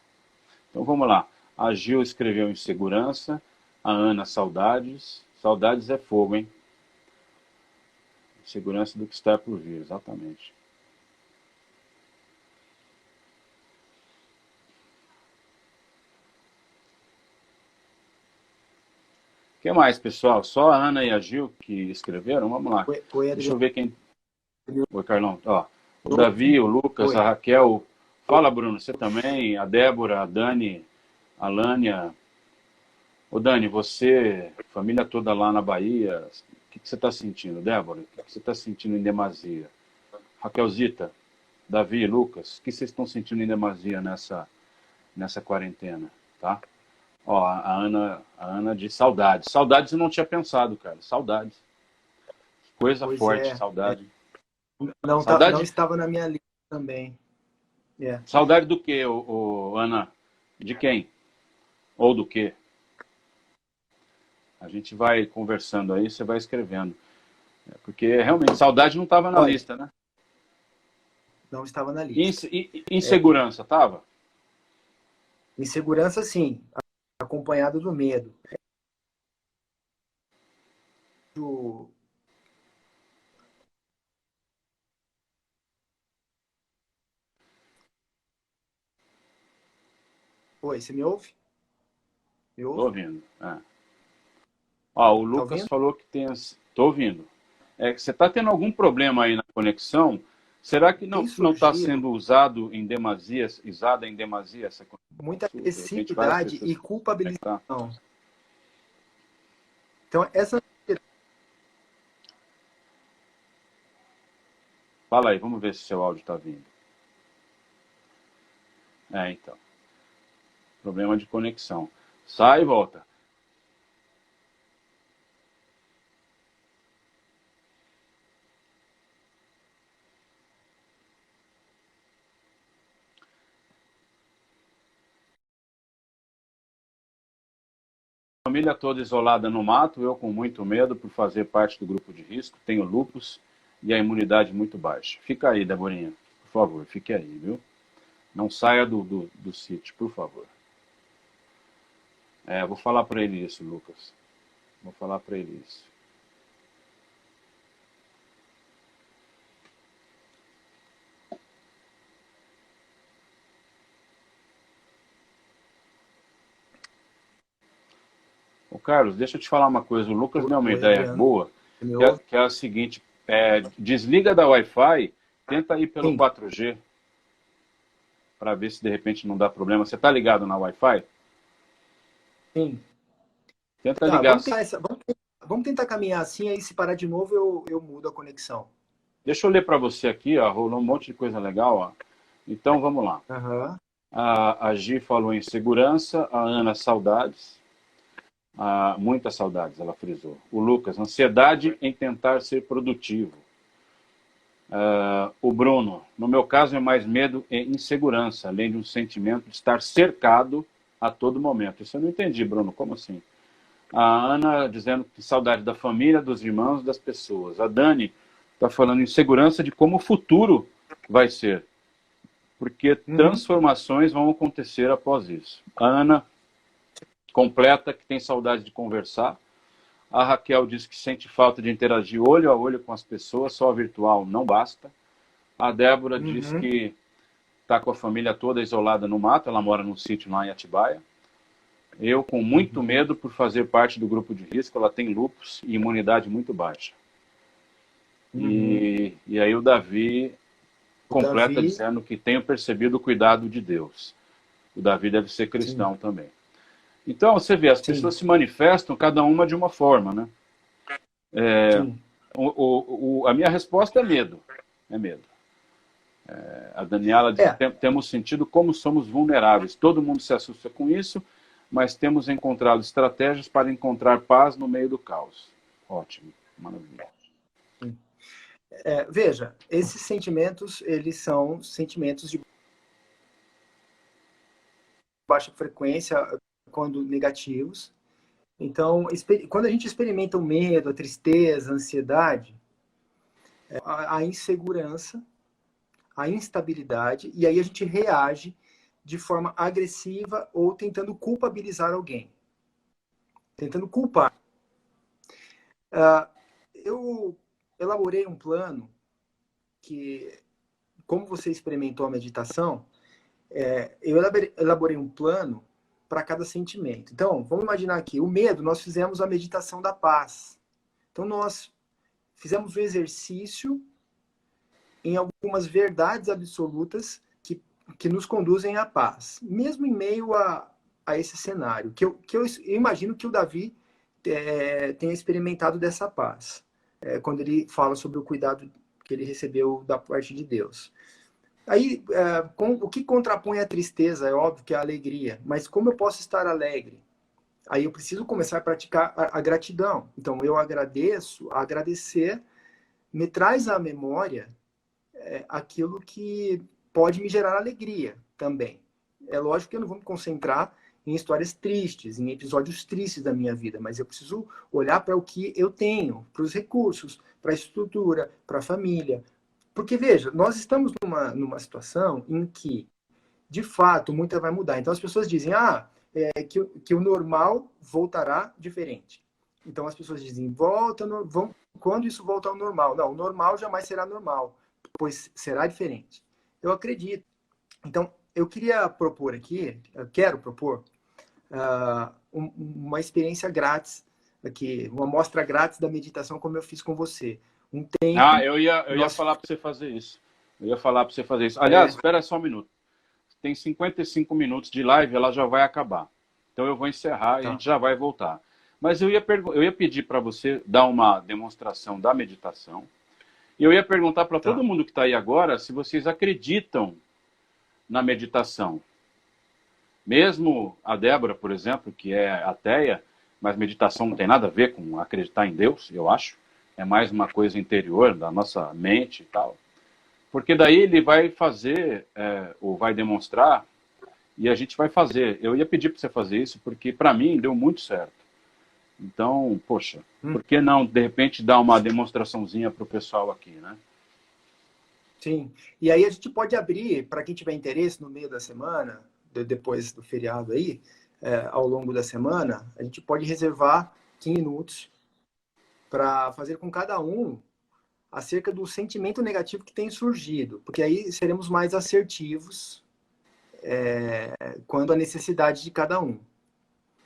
Speaker 1: Então vamos lá. A Gil escreveu insegurança, a Ana saudades. Saudades é fogo, hein? Segurança do que está por vir, exatamente. O que mais, pessoal? Só a Ana e a Gil que escreveram? Vamos lá.
Speaker 2: Oi,
Speaker 1: Deixa eu
Speaker 2: Adriano.
Speaker 1: ver quem. Oi, Carlão. Ó, o Davi, o Lucas,
Speaker 2: Oi.
Speaker 1: a Raquel. Fala, Bruno, você também, a Débora, a Dani, a Lânia. Ô, Dani, você, família toda lá na Bahia, o que você está sentindo? Débora, o que você está sentindo em demasia? Raquelzita, Davi, Lucas, o que vocês estão sentindo em demasia nessa quarentena, tá? Ó, a Ana de saudades. Saudades eu não tinha pensado, cara. Saudades. Coisa
Speaker 2: Pois
Speaker 1: forte,
Speaker 2: é.
Speaker 1: saudade.
Speaker 2: Não
Speaker 1: Saudade,
Speaker 2: estava na minha lista também. É.
Speaker 1: saudade do quê, Ana? De quem? Ou do quê? A gente vai conversando aí, você vai escrevendo. Porque realmente, saudade não estava na
Speaker 2: Olha,
Speaker 1: lista, né?
Speaker 2: Não estava na lista.
Speaker 1: Insegurança, estava?
Speaker 2: Insegurança, sim, acompanhado do medo. Do... Oi, você me ouve? Me
Speaker 1: Tô
Speaker 2: ouve?
Speaker 1: ouvindo. É. Ó, o
Speaker 2: Tá
Speaker 1: Lucas
Speaker 2: ouvindo?
Speaker 1: falou que tem. Tô ouvindo. É que você está tendo algum problema aí na conexão? Será que
Speaker 2: Tem
Speaker 1: não está
Speaker 2: surgido
Speaker 1: sendo usada em demasia essa
Speaker 2: muita
Speaker 1: conexão? De repente, várias
Speaker 2: agressividade
Speaker 1: pessoas
Speaker 2: e
Speaker 1: estão se conectar.
Speaker 2: culpabilização. Então, essa...
Speaker 1: Fala aí, vamos ver se seu áudio está vindo. É, então. Problema de conexão. Sai e volta. Família toda isolada no mato, eu com muito medo por fazer parte do grupo de risco, tenho lúpus e a imunidade muito baixa. Fica aí, Deborinha, por favor, fique aí, viu? Não saia do sítio, por favor. É, vou falar para ele isso, Lucas. Vou falar para ele isso. Ô, Carlos, deixa eu te falar uma coisa. O Lucas deu uma
Speaker 2: Oi,
Speaker 1: ideia
Speaker 2: Adriano.
Speaker 1: boa,
Speaker 2: Você me ouve?
Speaker 1: que é a seguinte: desliga da Wi-Fi, tenta ir pelo
Speaker 2: Sim,
Speaker 1: 4G, para ver se de repente não dá problema. Você está ligado na Wi-Fi?
Speaker 2: sim.
Speaker 1: Tenta
Speaker 2: Tá,
Speaker 1: ligar.
Speaker 2: vamos tentar caminhar assim, aí se parar de novo eu mudo a conexão.
Speaker 1: Deixa eu ler para você aqui, ó, rolou um monte de coisa legal. Ó. Então vamos lá.
Speaker 2: Aham.
Speaker 1: A Gi falou em segurança, a Ana, saudades. Muitas saudades, ela frisou. O Lucas, ansiedade em tentar ser produtivo. O Bruno, no meu caso é mais medo e insegurança, além de um sentimento de estar cercado a todo momento. Isso eu não entendi, Bruno, como assim? A Ana dizendo que saudade da família, dos irmãos, das pessoas. A Dani está falando em segurança de como o futuro vai ser, porque
Speaker 2: Uhum.
Speaker 1: transformações vão acontecer após isso. A Ana completa que tem saudade de conversar. A Raquel diz que sente falta de interagir olho a olho com as pessoas, só virtual não basta. A Débora diz
Speaker 2: Uhum.
Speaker 1: que está com a família toda isolada no mato, ela mora num sítio lá em Atibaia. Eu com muito
Speaker 2: Uhum.
Speaker 1: medo por fazer parte do grupo de risco, ela tem lúpus e imunidade muito baixa.
Speaker 2: Uhum.
Speaker 1: E aí o Davi
Speaker 2: O
Speaker 1: completa
Speaker 2: Davi,
Speaker 1: dizendo que tenho percebido o cuidado de Deus. O Davi deve ser
Speaker 2: sim,
Speaker 1: cristão também. Então, você vê, as
Speaker 2: sim,
Speaker 1: pessoas se manifestam, cada uma de uma forma, né?
Speaker 2: sim.
Speaker 1: A minha resposta é medo. É medo. A Daniela diz que
Speaker 2: É,
Speaker 1: temos sentido como somos vulneráveis. Todo mundo se assusta com isso, mas temos encontrado estratégias para encontrar paz no meio do caos. Ótimo, maravilha.
Speaker 2: veja, esses sentimentos, eles são sentimentos de baixa frequência, quando negativos. Então, quando a gente experimenta o medo, a tristeza, a ansiedade, a insegurança, a instabilidade, e aí a gente reage de forma agressiva ou tentando culpabilizar alguém, tentando culpar. Eu elaborei um plano que, como você experimentou a meditação, eu elaborei um plano para cada sentimento. Então, vamos imaginar aqui, o medo, nós fizemos a meditação da paz. Então, nós fizemos um exercício em algumas verdades absolutas que nos conduzem à paz, mesmo em meio a esse cenário, que eu imagino que o Davi tenha experimentado dessa paz, quando ele fala sobre o cuidado que ele recebeu da parte de Deus. Aí, o que contrapõe a tristeza, é óbvio que é a alegria, mas como eu posso estar alegre? Aí eu preciso começar a praticar a gratidão. Então, eu agradecer me traz à memória aquilo que pode me gerar alegria também. É lógico que eu não vou me concentrar em histórias tristes, em episódios tristes da minha vida, mas eu preciso olhar para o que eu tenho, para os recursos, para a estrutura, para a família, Porque, veja, nós estamos numa situação em que, de fato, muita vai mudar. Então, as pessoas dizem, que o normal voltará diferente. Então, as pessoas dizem, quando isso volta ao normal? Não, o normal jamais será normal, pois será diferente. Eu acredito. Então, eu quero propor uma experiência grátis aqui, uma amostra grátis da meditação, como eu fiz com você. Um tempo.
Speaker 1: Eu ia falar para você fazer isso. Aliás, espera só um minuto. Tem 55 minutos de live, ela já vai acabar. Então eu vou encerrar e a gente já vai voltar. Mas eu ia pedir para você dar uma demonstração da meditação. E eu ia perguntar para todo mundo que está aí agora se vocês acreditam na meditação. Mesmo a Débora, por exemplo, que é ateia, mas meditação não tem nada a ver com acreditar em Deus, eu acho. É mais uma coisa interior da nossa mente e tal. Porque daí ele vai fazer, ou vai demonstrar, e a gente vai fazer. Eu ia pedir para você fazer isso, porque para mim deu muito certo. Então, poxa, por que não, de repente, dar uma demonstraçãozinha para o pessoal aqui, né?
Speaker 2: Sim. E aí a gente pode abrir, para quem tiver interesse, no meio da semana, depois do feriado aí, ao longo da semana, a gente pode reservar 15 minutos para fazer com cada um acerca do sentimento negativo que tem surgido, porque aí seremos mais assertivos quanto à necessidade de cada um.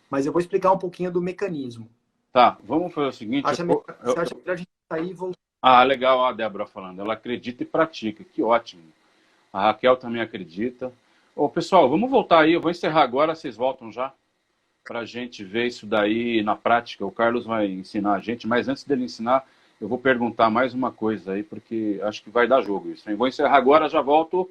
Speaker 2: Mas eu vou explicar um pouquinho do mecanismo.
Speaker 1: Tá, vamos fazer o seguinte...
Speaker 2: Você acha melhor a gente sair e voltar?
Speaker 1: Ah, legal, a Débora falando. Ela acredita e pratica, que ótimo. A Raquel também acredita. Ô, pessoal, vamos voltar aí, eu vou encerrar agora, vocês voltam já, para a gente ver isso daí na prática. O Carlos vai ensinar a gente, mas antes dele ensinar, eu vou perguntar mais uma coisa aí, porque acho que vai dar jogo isso. Hein? Vou encerrar agora, já volto.